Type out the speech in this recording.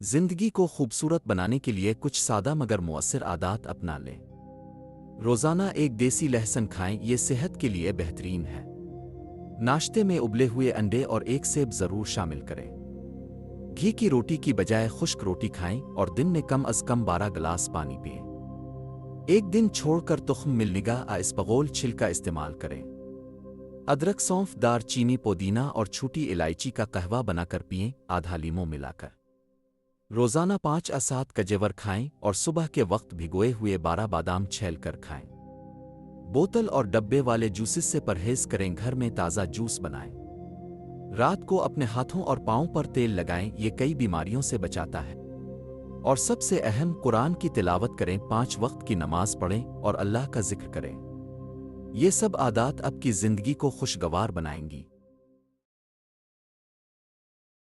زندگی کو خوبصورت بنانے کے لیے کچھ سادہ مگر مؤثر عادات اپنا لیں۔ روزانہ ایک دیسی لہسن کھائیں، یہ صحت کے لیے بہترین ہے۔ ناشتے میں ابلے ہوئے انڈے اور ایک سیب ضرور شامل کریں۔ گھی کی روٹی کی بجائے خشک روٹی کھائیں اور دن میں کم از کم 12 گلاس پانی پئیں۔ ایک دن چھوڑ کر تخم ملنگا اسپغول چھل کا استعمال کریں۔ ادرک، سونف، دار چینی، پودینہ اور چھوٹی الائچی کا قہوہ بنا کر پئیں، آدھا لیموں ملا کر۔ روزانہ 5 سے 7 کجور کھائیں اور صبح کے وقت بھگوئے ہوئے 12 بادام چھیل کر کھائیں۔ بوتل اور ڈبے والے جوسز سے پرہیز کریں، گھر میں تازہ جوس بنائیں۔ رات کو اپنے ہاتھوں اور پاؤں پر تیل لگائیں، یہ کئی بیماریوں سے بچاتا ہے۔ اور سب سے اہم، قرآن کی تلاوت کریں، 5 وقت کی نماز پڑھیں اور اللہ کا ذکر کریں۔ یہ سب عادات آپ کی زندگی کو خوشگوار بنائیں گی۔